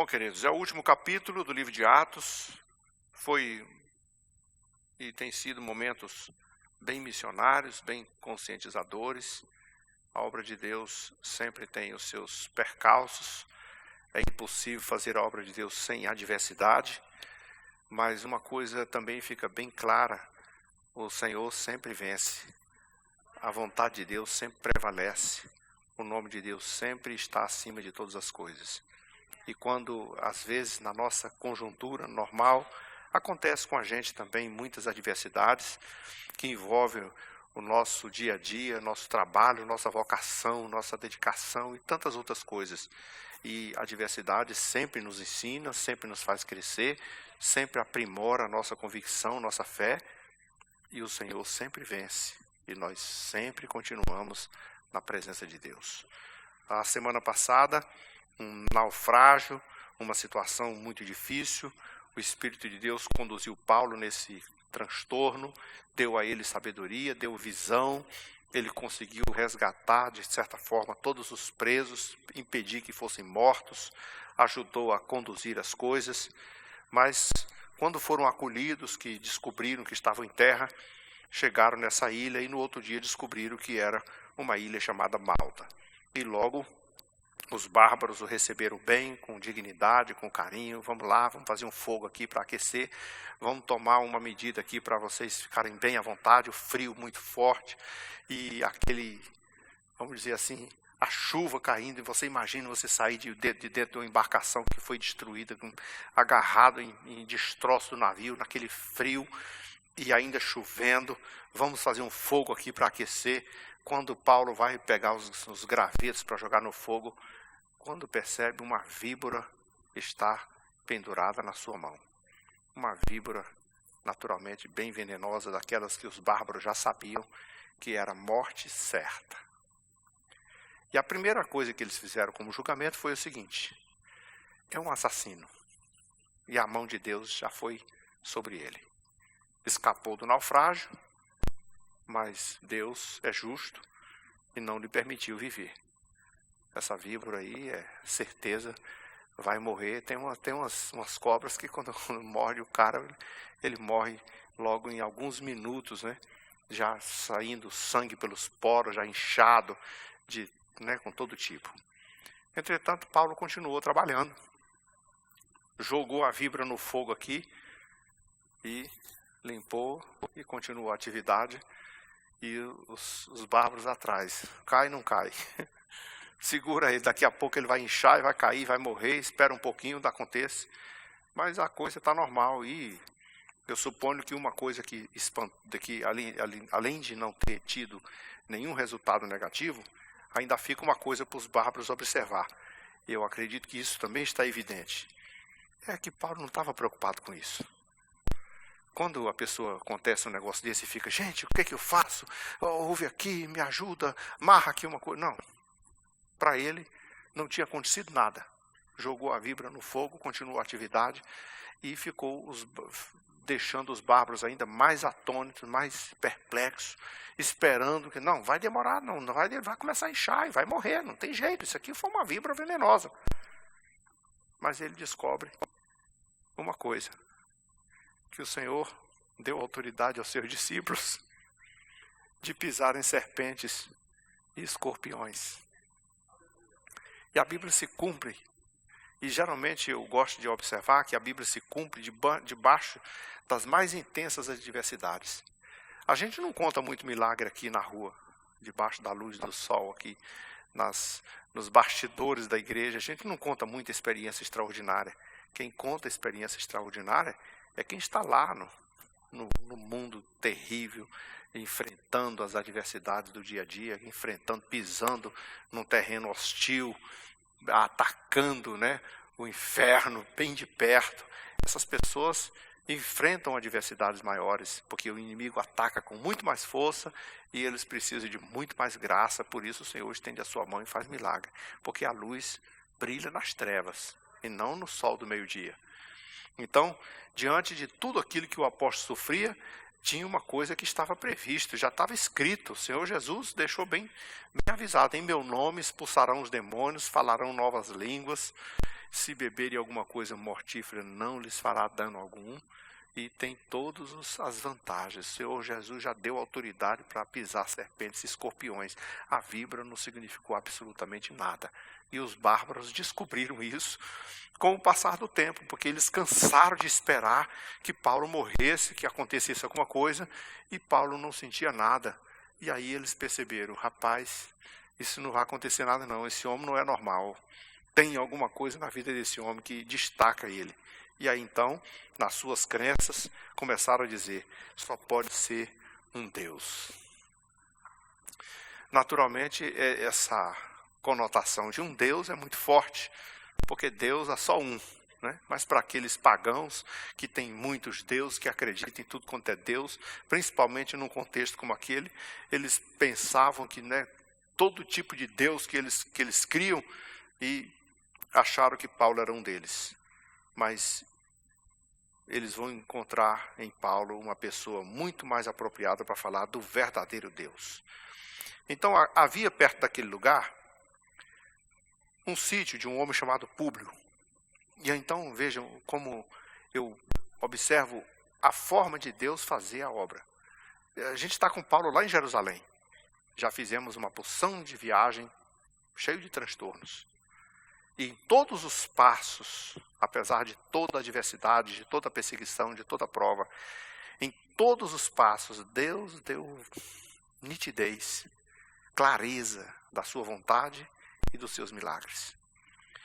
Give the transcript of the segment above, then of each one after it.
Bom, queridos, é o último capítulo do livro de Atos. Foi e tem sido momentos bem missionários, bem conscientizadores. A obra de Deus sempre tem os seus percalços. É impossível fazer a obra de Deus sem adversidade. Mas uma coisa também fica bem clara: o Senhor sempre vence. A vontade de Deus sempre prevalece. O nome de Deus sempre está acima de todas as coisas. E quando, às vezes, na nossa conjuntura normal, acontece com a gente também muitas adversidades que envolvem o nosso dia a dia, nosso trabalho, nossa vocação, nossa dedicação e tantas outras coisas. E a adversidade sempre nos ensina, sempre nos faz crescer, sempre aprimora a nossa convicção, nossa fé, e o Senhor sempre vence. E nós sempre continuamos na presença de Deus. A semana passada, um naufrágio, uma situação muito difícil. O Espírito de Deus conduziu Paulo nesse transtorno, deu a ele sabedoria, deu visão. Ele conseguiu resgatar, de certa forma, todos os presos, impedir que fossem mortos, ajudou a conduzir as coisas. Mas, quando foram acolhidos, que descobriram que estavam em terra, chegaram nessa ilha e no outro dia descobriram que era uma ilha chamada Malta. E logo os bárbaros o receberam bem, com dignidade, com carinho. Vamos lá, vamos fazer um fogo aqui para aquecer. Vamos tomar uma medida aqui para vocês ficarem bem à vontade. O frio muito forte e aquele, vamos dizer assim, a chuva caindo. E você imagina você sair de dentro de uma embarcação que foi destruída, agarrado em destroço do navio, naquele frio e ainda chovendo. Vamos fazer um fogo aqui para aquecer. Quando Paulo vai pegar os gravetos para jogar no fogo, quando percebe uma víbora está pendurada na sua mão. Uma víbora naturalmente bem venenosa, daquelas que os bárbaros já sabiam que era morte certa. E a primeira coisa que eles fizeram como julgamento foi o seguinte: é um assassino. E a mão de Deus já foi sobre ele. Escapou do naufrágio, mas Deus é justo e não lhe permitiu viver. Essa víbora aí, é certeza, vai morrer. Tem umas cobras que quando morde o cara, ele morre logo em alguns minutos, né? Já saindo sangue pelos poros, já inchado, com todo tipo. Entretanto, Paulo continuou trabalhando. Jogou a víbora no fogo aqui e limpou e continuou a atividade. E os bárbaros atrás. Cai, não cai. Segura ele, daqui a pouco ele vai inchar, vai cair, vai morrer, espera um pouquinho, não acontece. Mas a coisa está normal. E eu suponho que uma coisa que além de não ter tido nenhum resultado negativo, ainda fica uma coisa para os bárbaros observar. Eu acredito que isso também está evidente. É que Paulo não estava preocupado com isso. Quando a pessoa acontece um negócio desse e fica, gente, o que é que eu faço? Ouve aqui, me ajuda, amarra aqui uma coisa. Não. Para ele, não tinha acontecido nada. Jogou a víbora no fogo, continuou a atividade e ficou deixando os bárbaros ainda mais atônitos, mais perplexos, esperando que, não, vai demorar, não vai começar a inchar e vai morrer, não tem jeito, isso aqui foi uma víbora venenosa. Mas ele descobre uma coisa: que o Senhor deu autoridade aos seus discípulos de pisar em serpentes e escorpiões. E a Bíblia se cumpre. E geralmente eu gosto de observar que a Bíblia se cumpre debaixo das mais intensas adversidades. A gente não conta muito milagre aqui na rua, debaixo da luz do sol, aqui nos bastidores da igreja. A gente não conta muita experiência extraordinária. Quem conta experiência extraordinária é quem está lá no mundo terrível, enfrentando as adversidades do dia a dia, pisando num terreno hostil, atacando, o inferno bem de perto. Essas pessoas enfrentam adversidades maiores, porque o inimigo ataca com muito mais força e eles precisam de muito mais graça. Por isso o Senhor estende a sua mão e faz milagre, porque a luz brilha nas trevas e não no sol do meio-dia. Então, diante de tudo aquilo que o apóstolo sofria, tinha uma coisa que estava prevista, já estava escrito. O Senhor Jesus deixou bem avisado: em meu nome expulsarão os demônios, falarão novas línguas, se beberem alguma coisa mortífera não lhes fará dano algum. E tem todas as vantagens. O Senhor Jesus já deu autoridade para pisar serpentes e escorpiões. A víbora não significou absolutamente nada. E os bárbaros descobriram isso com o passar do tempo, porque eles cansaram de esperar que Paulo morresse, que acontecesse alguma coisa, e Paulo não sentia nada. E aí eles perceberam: rapaz, isso não vai acontecer nada não, esse homem não é normal. Tem alguma coisa na vida desse homem que destaca ele. E aí então, nas suas crenças, começaram a dizer: só pode ser um Deus. Naturalmente, essa conotação de um Deus é muito forte, porque Deus é só um, né? Mas para aqueles pagãos que têm muitos deuses, que acreditam em tudo quanto é Deus, principalmente num contexto como aquele, eles pensavam que, né, todo tipo de Deus que eles criam, e acharam que Paulo era um deles. Mas eles vão encontrar em Paulo uma pessoa muito mais apropriada para falar do verdadeiro Deus. Então havia perto daquele lugar um sítio de um homem chamado Públio. E então vejam como eu observo a forma de Deus fazer a obra. A gente está com Paulo lá em Jerusalém. Já fizemos uma porção de viagem cheio de transtornos. E em todos os passos, apesar de toda a adversidade, de toda a perseguição, de toda a prova, em todos os passos, Deus deu nitidez, clareza da sua vontade e dos seus milagres.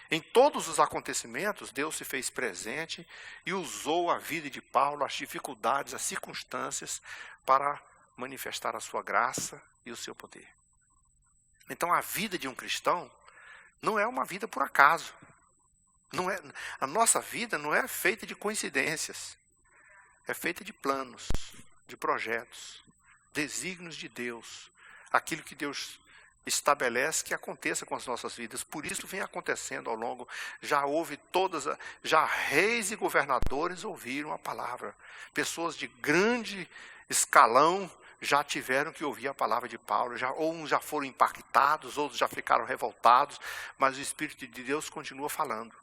Em todos os acontecimentos, Deus se fez presente e usou a vida de Paulo, as dificuldades, as circunstâncias, para manifestar a sua graça e o seu poder. Então a vida de um cristão não é uma vida por acaso. A nossa vida não é feita de coincidências. É feita de planos, de projetos, desígnios de Deus. Aquilo que Deus estabelece que aconteça com as nossas vidas. Por isso vem acontecendo ao longo. Já reis e governadores ouviram a palavra. Pessoas de grande escalão já tiveram que ouvir a palavra de Paulo, uns já foram impactados, outros já ficaram revoltados, mas o Espírito de Deus continua falando.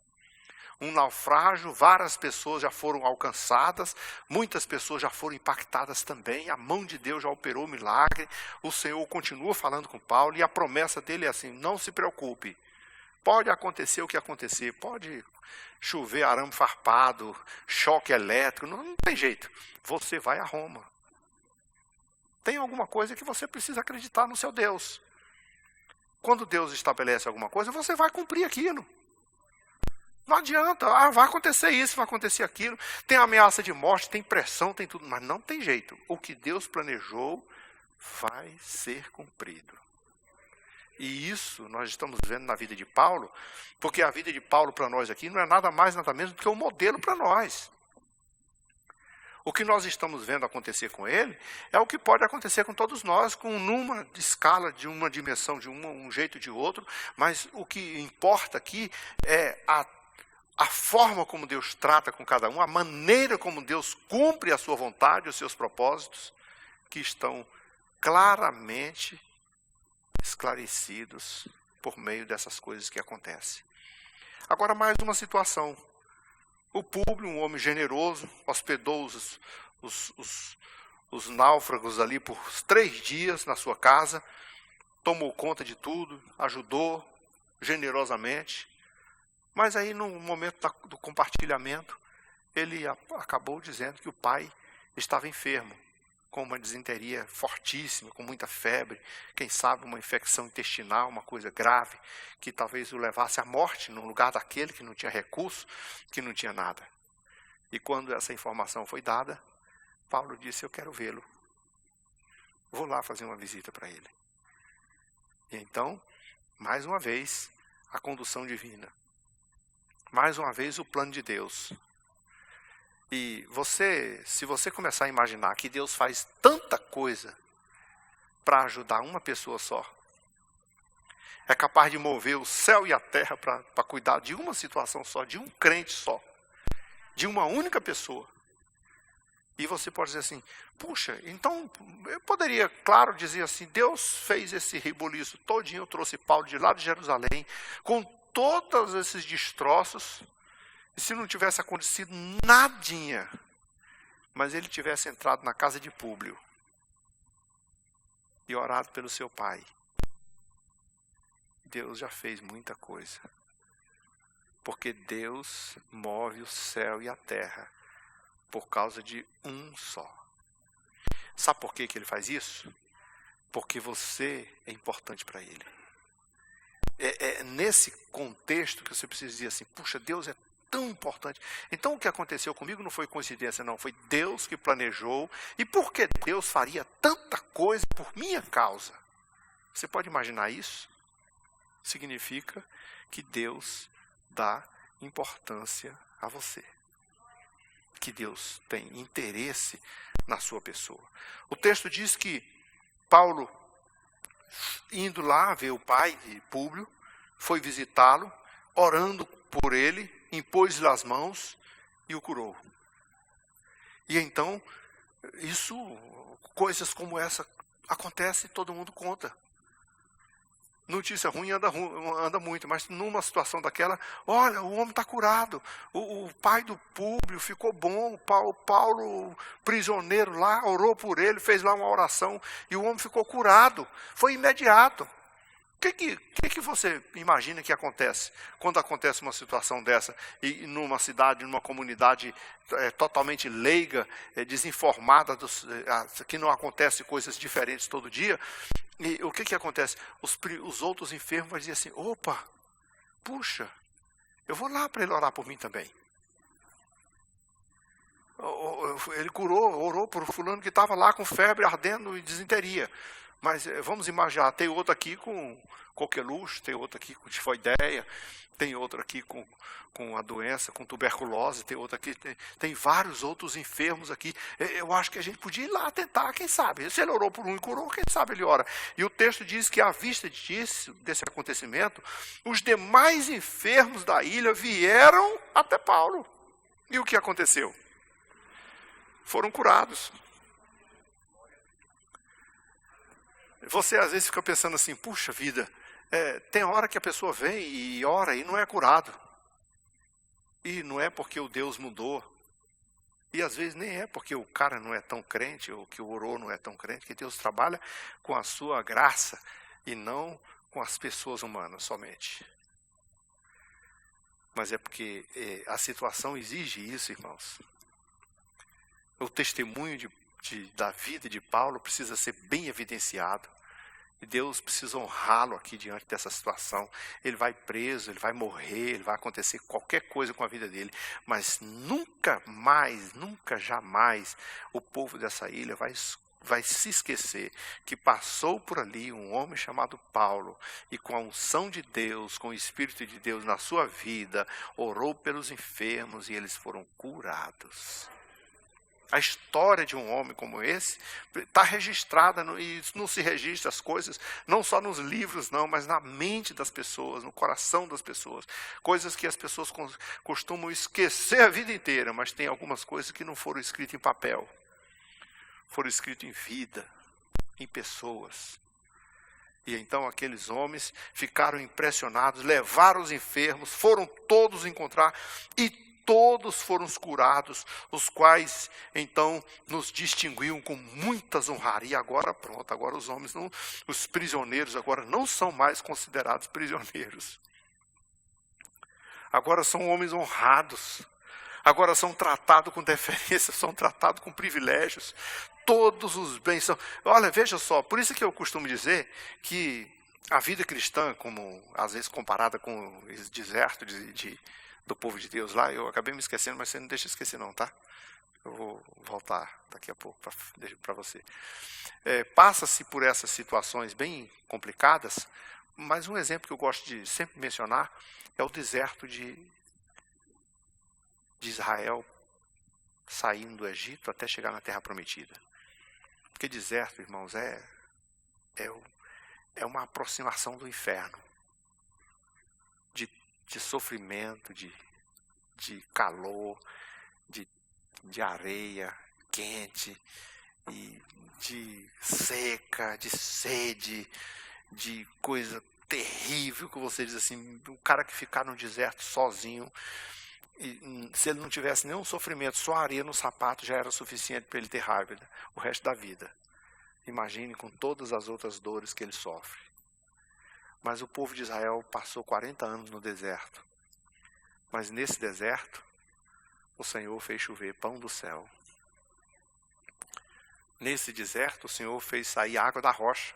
Um naufrágio, várias pessoas já foram alcançadas, muitas pessoas já foram impactadas também, a mão de Deus já operou o milagre, o Senhor continua falando com Paulo, e a promessa dele é assim: não se preocupe, pode acontecer o que acontecer, pode chover arame farpado, choque elétrico, não tem jeito, você vai a Roma. Tem alguma coisa que você precisa acreditar no seu Deus. Quando Deus estabelece alguma coisa, você vai cumprir aquilo. Não adianta, vai acontecer isso, vai acontecer aquilo. Tem ameaça de morte, tem pressão, tem tudo, mas não tem jeito. O que Deus planejou vai ser cumprido. E isso nós estamos vendo na vida de Paulo, porque a vida de Paulo para nós aqui não é nada mais, nada menos do que um modelo para nós. O que nós estamos vendo acontecer com ele é o que pode acontecer com todos nós, numa escala, de uma dimensão, de um jeito de outro, mas o que importa aqui é a forma como Deus trata com cada um, a maneira como Deus cumpre a sua vontade, os seus propósitos, que estão claramente esclarecidos por meio dessas coisas que acontecem. Agora, mais uma situação. O Públio, um homem generoso, hospedou os náufragos ali por 3 dias na sua casa, tomou conta de tudo, ajudou generosamente. Mas aí, no momento do compartilhamento, ele acabou dizendo que o pai estava enfermo, com uma disenteria fortíssima, com muita febre, quem sabe uma infecção intestinal, uma coisa grave, que talvez o levasse à morte, no lugar daquele que não tinha recurso, que não tinha nada. E quando essa informação foi dada, Paulo disse: eu quero vê-lo. Vou lá fazer uma visita para ele. E então, mais uma vez, a condução divina. Mais uma vez, o plano de Deus. E se você começar a imaginar que Deus faz tanta coisa para ajudar uma pessoa só, é capaz de mover o céu e a terra para cuidar de uma situação só, de um crente só, de uma única pessoa. E você pode dizer assim, puxa, então eu poderia, claro, dizer assim, Deus fez esse rebuliço todinho, trouxe Paulo de lá de Jerusalém, com todos esses destroços, e se não tivesse acontecido nadinha, mas ele tivesse entrado na casa de Públio e orado pelo seu pai, Deus já fez muita coisa. Porque Deus move o céu e a terra por causa de um só. Sabe por que ele faz isso? Porque você é importante para ele. É nesse contexto que você precisa dizer assim, puxa, Deus é tão importante. Então o que aconteceu comigo não foi coincidência, não. Foi Deus que planejou. E por que Deus faria tanta coisa por minha causa? Você pode imaginar isso? Significa que Deus dá importância a você. Que Deus tem interesse na sua pessoa. O texto diz que Paulo, indo lá ver o pai de Públio, foi visitá-lo, orando por ele, impôs-lhe as mãos e o curou. E então, coisas como essa acontecem, todo mundo conta. Notícia ruim anda muito, mas numa situação daquela, olha, o homem está curado, o pai do Públio ficou bom, Paulo, prisioneiro lá, orou por ele, fez lá uma oração, e o homem ficou curado, foi imediato. O que você imagina que acontece quando acontece uma situação dessa, e numa cidade, numa comunidade totalmente leiga, desinformada, que não acontece coisas diferentes todo dia? E o que acontece? Os outros enfermos vão dizer assim, opa, puxa, eu vou lá para ele orar por mim também. Ele orou por fulano que estava lá com febre, ardendo e disenteria. Mas vamos imaginar, tem outro aqui com coqueluche, tem outro aqui com tifoideia, tem outro aqui com a doença, com tuberculose, tem outro aqui, tem vários outros enfermos aqui. Eu acho que a gente podia ir lá tentar, quem sabe. Se ele orou por um e curou, quem sabe ele ora. E o texto diz que à vista desse acontecimento, os demais enfermos da ilha vieram até Paulo. E o que aconteceu? Foram curados. Você às vezes fica pensando assim, puxa vida, tem hora que a pessoa vem e ora e não é curado. E não é porque o Deus mudou. E às vezes nem é porque o cara não é tão crente, ou que o orou não é tão crente, que Deus trabalha com a sua graça e não com as pessoas humanas somente. Mas é porque a situação exige isso, irmãos. O testemunho da vida de Paulo precisa ser bem evidenciado. E Deus precisa honrá-lo aqui diante dessa situação. Ele vai preso, ele vai morrer, ele vai acontecer qualquer coisa com a vida dele. Mas nunca mais, nunca jamais, o povo dessa ilha vai se esquecer que passou por ali um homem chamado Paulo e com a unção de Deus, com o Espírito de Deus na sua vida, orou pelos enfermos e eles foram curados. A história de um homem como esse está registrada, e não se registra as coisas, não só nos livros, não, mas na mente das pessoas, no coração das pessoas. Coisas que as pessoas costumam esquecer a vida inteira, mas tem algumas coisas que não foram escritas em papel. Foram escritas em vida, em pessoas. E então aqueles homens ficaram impressionados, levaram os enfermos, foram todos encontrar e todos foram curados, os quais então nos distinguiam com muitas honrarias. Agora pronto, agora os homens, os prisioneiros agora não são mais considerados prisioneiros. Agora são homens honrados. Agora são tratados com deferência, são tratados com privilégios. Todos os bens são... Olha, veja só, por isso que eu costumo dizer que a vida cristã, como às vezes comparada com o deserto do povo de Deus lá, eu acabei me esquecendo, mas você não deixa esquecer não, tá? Eu vou voltar daqui a pouco para você. Passa-se por essas situações bem complicadas, mas um exemplo que eu gosto de sempre mencionar é o deserto de Israel, saindo do Egito até chegar na Terra Prometida. Porque deserto, irmãos, é uma aproximação do inferno. De sofrimento, de calor, de areia, quente, e de seca, de sede, de coisa terrível que você diz assim, o cara que ficar no deserto sozinho, e, se ele não tivesse nenhum sofrimento, só areia no sapato já era suficiente para ele ter raiva o resto da vida. Imagine com todas as outras dores que ele sofre. Mas o povo de Israel passou 40 anos no deserto. Mas nesse deserto, o Senhor fez chover pão do céu. Nesse deserto, o Senhor fez sair água da rocha.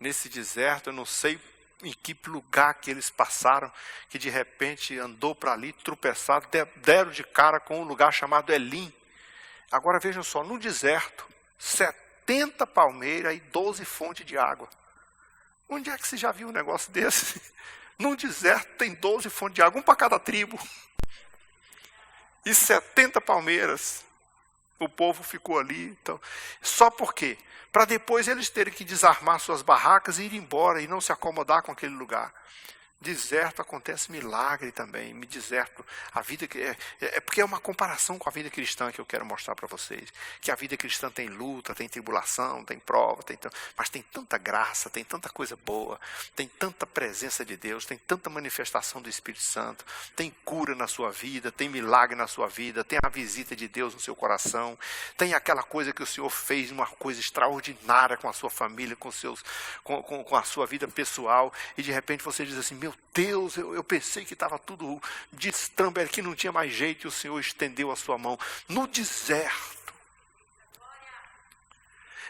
Nesse deserto, eu não sei em que lugar que eles passaram, que de repente andou para ali, tropeçado, deram de cara com um lugar chamado Elim. Agora vejam só, no deserto, 70 palmeiras e 12 fontes de água. Onde é que você já viu um negócio desse? No deserto tem 12 fontes de água, um para cada tribo. E 70 palmeiras. O povo ficou ali. Então, só por quê? Para depois eles terem que desarmar suas barracas e ir embora e não se acomodar com aquele lugar. Deserto acontece milagre também. Deserto, a vida é porque é uma comparação com a vida cristã que eu quero mostrar para vocês. Que a vida cristã tem luta, tem tribulação, tem prova, mas tem tanta graça, tem tanta coisa boa, tem tanta presença de Deus, tem tanta manifestação do Espírito Santo, tem cura na sua vida, tem milagre na sua vida, tem a visita de Deus no seu coração, tem aquela coisa que o Senhor fez, uma coisa extraordinária com a sua família, com a sua vida pessoal, e de repente você diz assim, meu Deus, eu pensei que estava tudo destrambelhado, que não tinha mais jeito, e o Senhor estendeu a sua mão no deserto.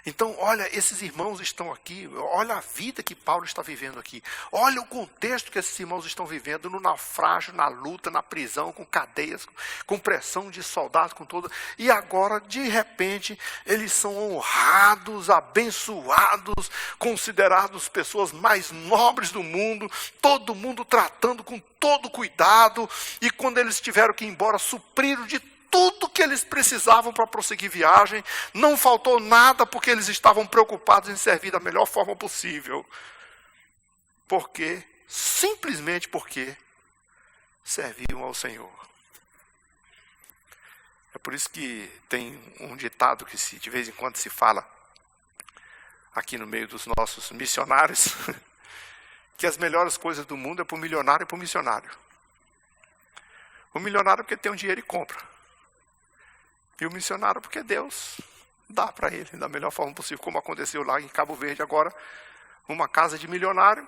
Então, olha, esses irmãos estão aqui, olha a vida que Paulo está vivendo aqui, olha o contexto que esses irmãos estão vivendo, no naufrágio, na luta, na prisão, com cadeias, com pressão de soldados, com tudo, e agora, de repente, eles são honrados, abençoados, considerados pessoas mais nobres do mundo, todo mundo tratando com todo cuidado, e quando eles tiveram que ir embora, supriram de tudo que eles precisavam para prosseguir viagem, não faltou nada porque eles estavam preocupados em servir da melhor forma possível. Simplesmente porque serviam ao Senhor. É por isso que tem um ditado que de vez em quando se fala aqui no meio dos nossos missionários, que as melhores coisas do mundo é para o milionário e para o missionário. O milionário porque tem um dinheiro e compra. E o missionário porque Deus dá para ele da melhor forma possível, como aconteceu lá em Cabo Verde agora, uma casa de milionário,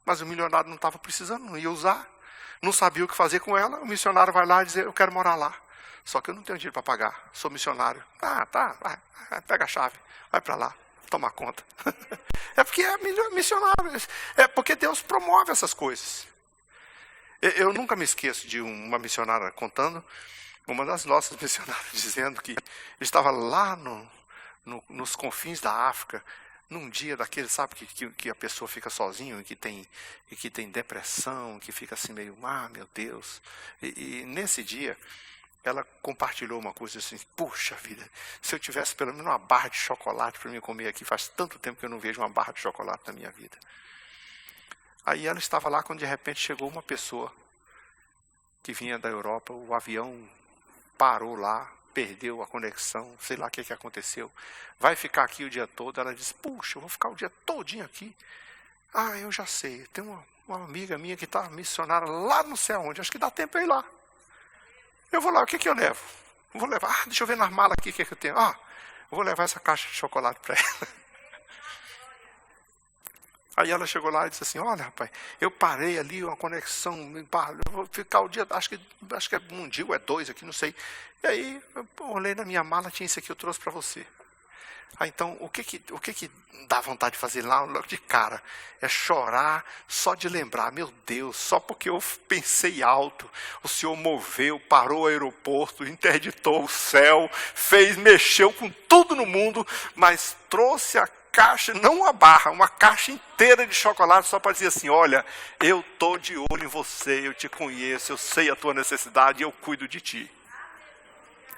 mas o milionário não estava precisando, não ia usar, não sabia o que fazer com ela, o missionário vai lá e diz, eu quero morar lá, só que eu não tenho dinheiro para pagar, sou missionário. Tá, vai, pega a chave, vai para lá, toma conta. É porque é missionário, é porque Deus promove essas coisas. Eu nunca me esqueço de uma missionária contando, uma das nossas missionárias dizendo que estava lá nos confins da África, num dia daquele, sabe, que a pessoa fica sozinha, e que tem depressão, que fica assim meio, meu Deus. E nesse dia, ela compartilhou uma coisa assim, puxa vida, se eu tivesse pelo menos uma barra de chocolate para mim comer aqui, faz tanto tempo que eu não vejo uma barra de chocolate na minha vida. Aí ela estava lá quando de repente chegou uma pessoa que vinha da Europa, o avião parou lá, perdeu a conexão, sei lá o que aconteceu. Vai ficar aqui o dia todo. Ela disse, puxa, eu vou ficar o dia todinho aqui. Eu já sei, tem uma amiga minha que está missionária lá não sei aonde, acho que dá tempo eu ir lá. Eu vou lá, o que eu levo? Vou levar, deixa eu ver nas malas aqui o que eu tenho. Eu vou levar essa caixa de chocolate para ela. Aí ela chegou lá e disse assim, olha rapaz, eu parei ali uma conexão, eu vou ficar o dia, acho que é um dia ou é 2 aqui, não sei. E aí eu olhei na minha mala, tinha isso aqui, eu trouxe para você. Então, o que dá vontade de fazer lá logo de cara? É chorar só de lembrar, meu Deus, só porque eu pensei alto, o Senhor moveu, parou o aeroporto, interditou o céu, mexeu com tudo no mundo, mas trouxe a caixa, não uma barra, uma caixa inteira de chocolate só para dizer assim, olha, eu estou de olho em você, eu te conheço, eu sei a tua necessidade e eu cuido de ti.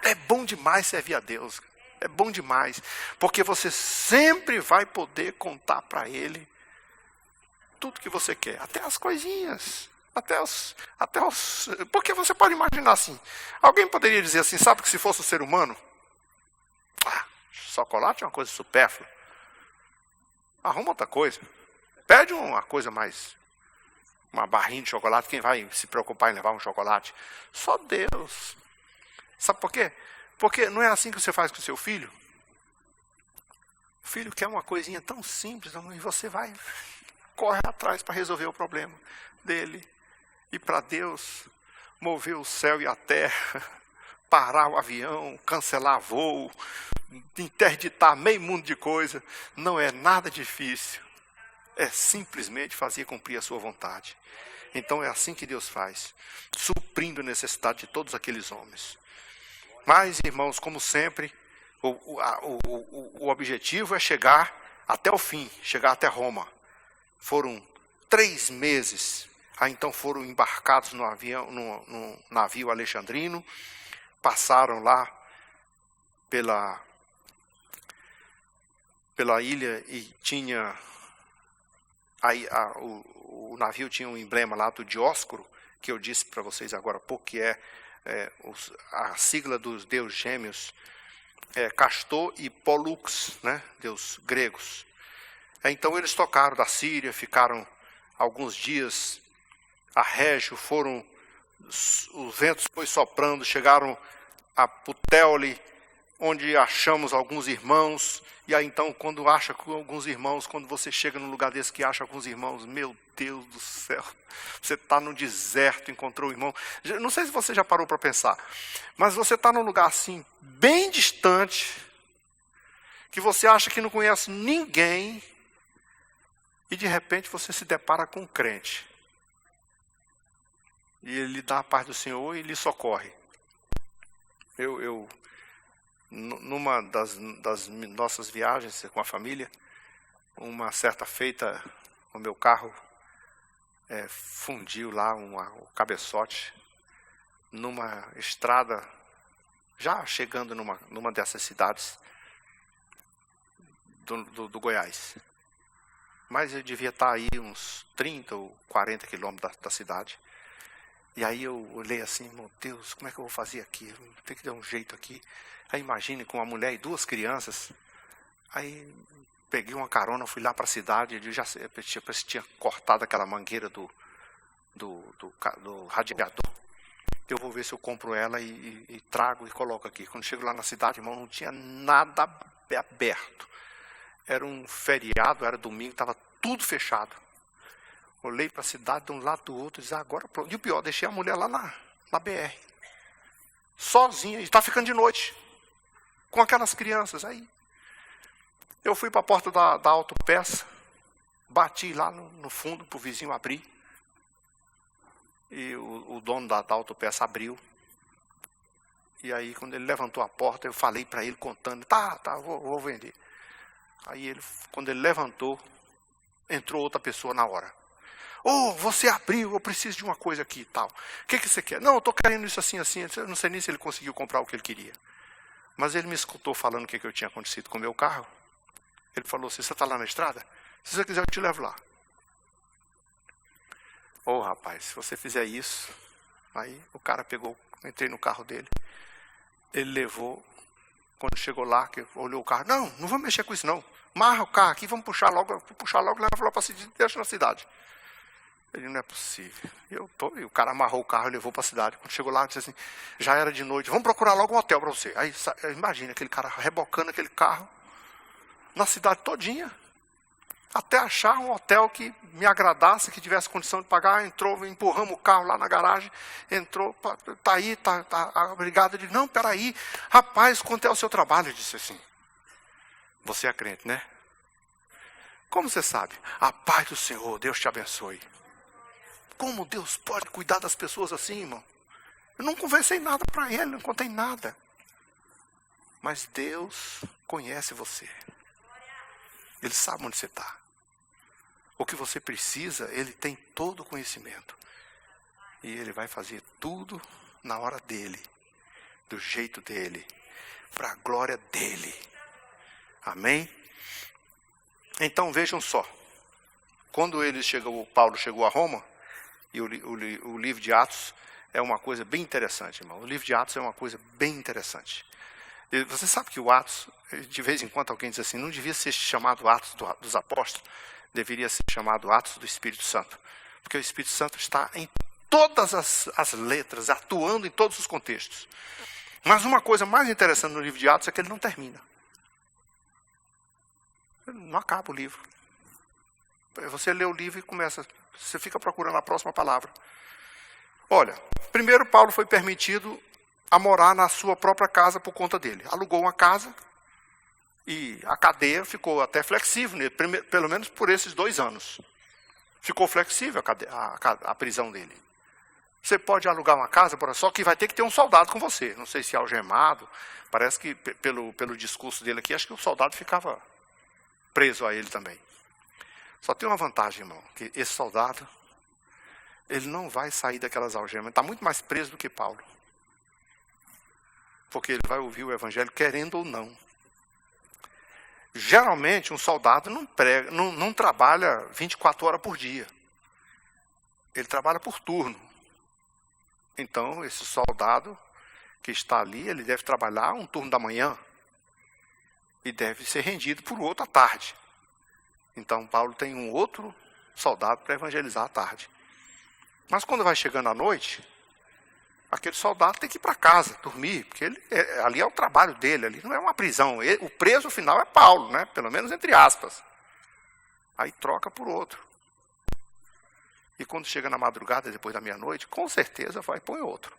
É bom demais servir a Deus. É bom demais, porque você sempre vai poder contar para Ele tudo que você quer, até as coisinhas. Porque você pode imaginar assim, alguém poderia dizer assim, sabe que se fosse o ser humano, chocolate é uma coisa supérflua. Arruma outra coisa. Pede uma coisa mais, uma barrinha de chocolate, quem vai se preocupar em levar um chocolate? Só Deus. Sabe por quê? Porque não é assim que você faz com o seu filho. O filho quer uma coisinha tão simples, e você vai, corre atrás para resolver o problema dele. E para Deus, mover o céu e a terra, parar o avião, cancelar voo, interditar meio mundo de coisa, não é nada difícil. É simplesmente fazer cumprir a sua vontade. Então é assim que Deus faz, suprindo a necessidade de todos aqueles homens. Mas, irmãos, como sempre, o objetivo é chegar até o fim, chegar até Roma. Foram 3 meses. Aí então foram embarcados no navio alexandrino, passaram lá pela ilha e tinha o navio tinha um emblema lá do Dióscoro, que eu disse para vocês agora há pouco, que a sigla dos deuses gêmeos, Castor e Pollux, né, deus gregos. Então eles tocaram da Síria, ficaram alguns dias a Régio, os ventos foi soprando, chegaram a Puteoli, onde achamos alguns irmãos. E aí então, quando acha alguns irmãos, quando você chega num lugar desse que acha alguns irmãos, meu Deus do céu, você está no deserto, encontrou o irmão. Não sei se você já parou para pensar, mas você está num lugar assim, bem distante, que você acha que não conhece ninguém, e de repente você se depara com um crente. E ele lhe dá a paz do Senhor e lhe socorre. Numa das nossas viagens com a família, uma certa feita, o meu carro fundiu lá o cabeçote, numa estrada, já chegando numa dessas cidades do Goiás. Mas eu devia estar aí uns 30 ou 40 quilômetros da cidade. E aí eu olhei assim, meu Deus, como é que eu vou fazer aqui? Tem que dar um jeito aqui. Aí imagine, com uma mulher e 2 crianças. Aí peguei uma carona, fui lá para a cidade, eu tinha cortado aquela mangueira do radiador. Eu vou ver se eu compro ela e trago e coloco aqui. Quando chego lá na cidade, irmão, não tinha nada aberto. Era um feriado, era domingo, estava tudo fechado. Olhei para a cidade de um lado do outro e disse, agora pronto. E o pior, deixei a mulher lá na BR. Sozinha, e está ficando de noite. Com aquelas crianças aí. Eu fui para a porta da autopeça, bati lá no fundo para o vizinho abrir. E o dono da autopeça abriu. E aí, quando ele levantou a porta, eu falei para ele contando, tá, vou vender. Aí quando ele levantou, entrou outra pessoa na hora. Você abriu, eu preciso de uma coisa aqui e tal. O que você quer? Não, eu estou querendo isso assim, assim. Eu não sei nem se ele conseguiu comprar o que ele queria. Mas ele me escutou falando o que eu tinha acontecido com o meu carro. Ele falou assim, você está lá na estrada? Se você quiser, eu te levo lá. Rapaz, se você fizer isso... Aí o cara entrei no carro dele. Ele levou, quando chegou lá, que olhou o carro. Não vamos mexer com isso não. Marra o carro aqui, vamos puxar logo, leva lá para a cidade, deixa na cidade. Ele, não é possível. E o cara amarrou o carro e levou para a cidade. Quando chegou lá, disse assim, já era de noite, vamos procurar logo um hotel para você. Aí imagina aquele cara rebocando aquele carro na cidade todinha, até achar um hotel que me agradasse, que tivesse condição de pagar. Empurramos o carro lá na garagem, entrou, tá a brigada. Eu disse, não, peraí, rapaz, quanto é o seu trabalho? Ele disse assim, você é crente, né? Como você sabe? A paz do Senhor, Deus te abençoe. Como Deus pode cuidar das pessoas assim, irmão? Eu não conversei nada para ele, não contei nada. Mas Deus conhece você. Ele sabe onde você está. O que você precisa, Ele tem todo o conhecimento. E Ele vai fazer tudo na hora dEle, do jeito dEle, para a glória dEle. Amém? Então vejam só. Quando Paulo chegou a Roma, E o livro de Atos é uma coisa bem interessante, irmão. O livro de Atos é uma coisa bem interessante. E você sabe que o Atos, de vez em quando alguém diz assim, não devia ser chamado Atos dos Apóstolos, deveria ser chamado Atos do Espírito Santo. Porque o Espírito Santo está em todas as letras, atuando em todos os contextos. Mas uma coisa mais interessante no livro de Atos é que ele não termina. Não acaba o livro. Você lê o livro e você fica procurando a próxima palavra. Olha, primeiro Paulo foi permitido a morar na sua própria casa por conta dele. Alugou uma casa e a cadeia ficou até flexível nele, pelo menos por esses 2 anos. Ficou flexível a prisão dele. Você pode alugar uma casa, só que vai ter que ter um soldado com você. Não sei se é algemado. Parece que pelo discurso dele aqui, acho que o soldado ficava preso a ele também. Só tem uma vantagem, irmão, que esse soldado, ele não vai sair daquelas algemas. Ele está muito mais preso do que Paulo. Porque ele vai ouvir o evangelho querendo ou não. Geralmente, um soldado não trabalha 24 horas por dia. Ele trabalha por turno. Então, esse soldado que está ali, ele deve trabalhar um turno da manhã e deve ser rendido por outro à tarde. Então, Paulo tem um outro soldado para evangelizar à tarde. Mas quando vai chegando à noite, aquele soldado tem que ir para casa, dormir, porque ali é o trabalho dele, ali não é uma prisão. O preso final é Paulo, né? Pelo menos entre aspas. Aí troca por outro. E quando chega na madrugada, depois da meia-noite, com certeza vai pôr outro.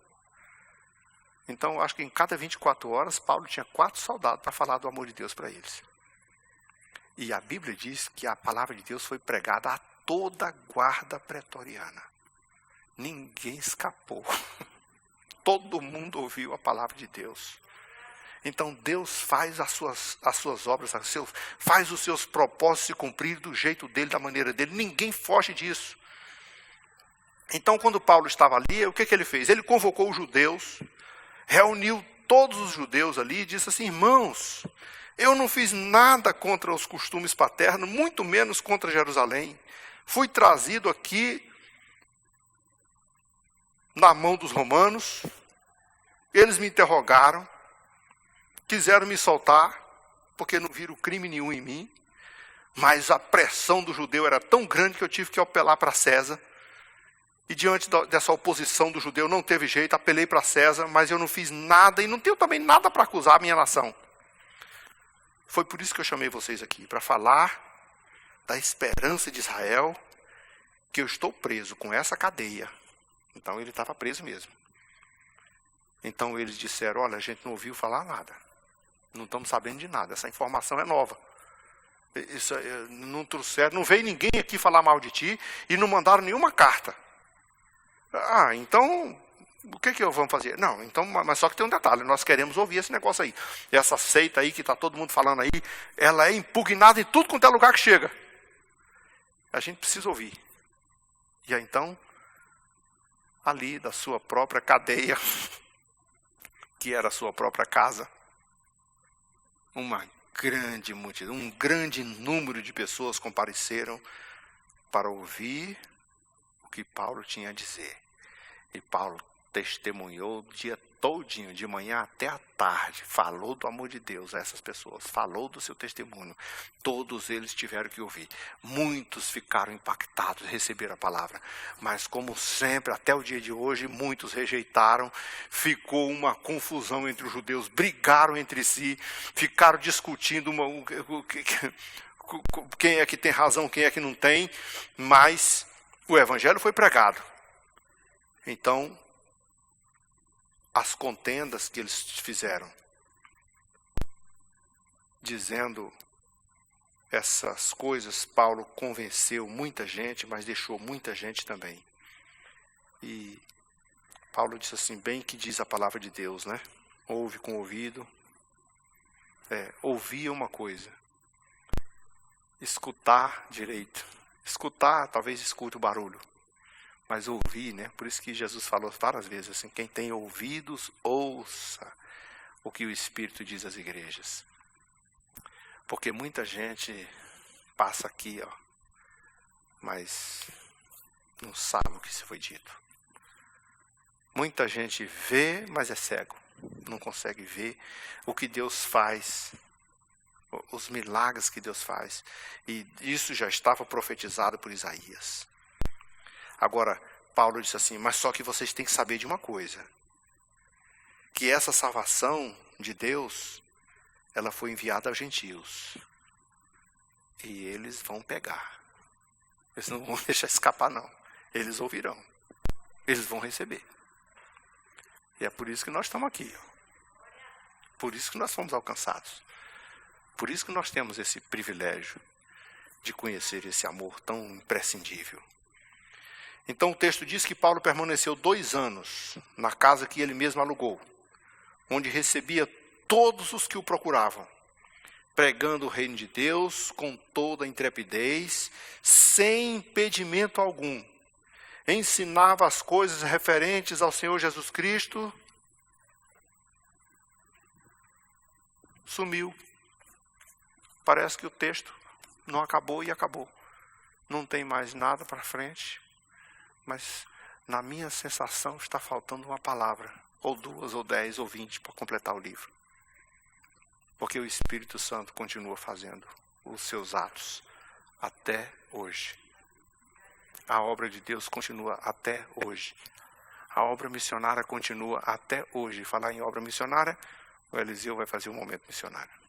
Então, acho que em cada 24 horas, Paulo tinha 4 soldados para falar do amor de Deus para eles. E a Bíblia diz que a palavra de Deus foi pregada a toda a guarda pretoriana. Ninguém escapou. Todo mundo ouviu a palavra de Deus. Então Deus faz as suas obras, faz os seus propósitos se cumprir do jeito dele, da maneira dele. Ninguém foge disso. Então quando Paulo estava ali, o que ele fez? Ele convocou os judeus, reuniu todos os judeus ali e disse assim: irmãos, eu não fiz nada contra os costumes paternos, muito menos contra Jerusalém. Fui trazido aqui na mão dos romanos, eles me interrogaram, quiseram me soltar, porque não viram crime nenhum em mim, mas a pressão do judeu era tão grande que eu tive que apelar para César, e diante dessa oposição do judeu não teve jeito, apelei para César, mas eu não fiz nada, e não tenho também nada para acusar a minha nação. Foi por isso que eu chamei vocês aqui, para falar da esperança de Israel, que eu estou preso com essa cadeia. Então ele estava preso mesmo. Então eles disseram: olha, a gente não ouviu falar nada. Não estamos sabendo de nada. Essa informação é nova. Isso, não trouxeram, não veio ninguém aqui falar mal de ti e não mandaram nenhuma carta. Ah, então, o que vamos fazer? Não, então, mas só que tem um detalhe, nós queremos ouvir esse negócio aí. Essa seita aí que está todo mundo falando aí, ela é impugnada em tudo quanto é lugar que chega. A gente precisa ouvir. E aí então, ali da sua própria cadeia, que era a sua própria casa, uma grande multidão, um grande número de pessoas compareceram para ouvir o que Paulo tinha a dizer. E Paulo testemunhou o dia todinho, de manhã até a tarde, falou do amor de Deus a essas pessoas, falou do seu testemunho. Todos eles tiveram que ouvir. Muitos ficaram impactados, receberam a palavra. Mas como sempre, até o dia de hoje, muitos rejeitaram. Ficou uma confusão entre os judeus, brigaram entre si, ficaram discutindo quem é que tem razão, quem é que não tem. Mas o evangelho foi pregado. Então, as contendas que eles fizeram, dizendo essas coisas, Paulo convenceu muita gente, mas deixou muita gente também. E Paulo disse assim: bem que diz a palavra de Deus, né? Ouve com o ouvido. Ouvir é uma coisa. Escutar direito. Escutar, talvez escute o barulho. Mas ouvir, né? Por isso que Jesus falou várias vezes assim: quem tem ouvidos, ouça o que o Espírito diz às igrejas. Porque muita gente passa aqui, mas não sabe o que se foi dito. Muita gente vê, mas é cego. Não consegue ver o que Deus faz, os milagres que Deus faz. E isso já estava profetizado por Isaías. Agora, Paulo disse assim, mas só que vocês têm que saber de uma coisa. Que essa salvação de Deus, ela foi enviada aos gentios. E eles vão pegar. Eles não vão deixar escapar, não. Eles ouvirão. Eles vão receber. E é por isso que nós estamos aqui. Por isso que nós fomos alcançados. Por isso que nós temos esse privilégio de conhecer esse amor tão imprescindível. Então o texto diz que Paulo permaneceu 2 anos na casa que ele mesmo alugou, onde recebia todos os que o procuravam, pregando o reino de Deus com toda a intrepidez, sem impedimento algum. Ensinava as coisas referentes ao Senhor Jesus Cristo. Sumiu. Parece que o texto não acabou e acabou. Não tem mais nada para frente. Mas na minha sensação está faltando uma palavra, ou 2, ou 10, ou 20 para completar o livro. Porque o Espírito Santo continua fazendo os seus atos até hoje. A obra de Deus continua até hoje. A obra missionária continua até hoje. Falar em obra missionária, o Eliseu vai fazer um momento missionário.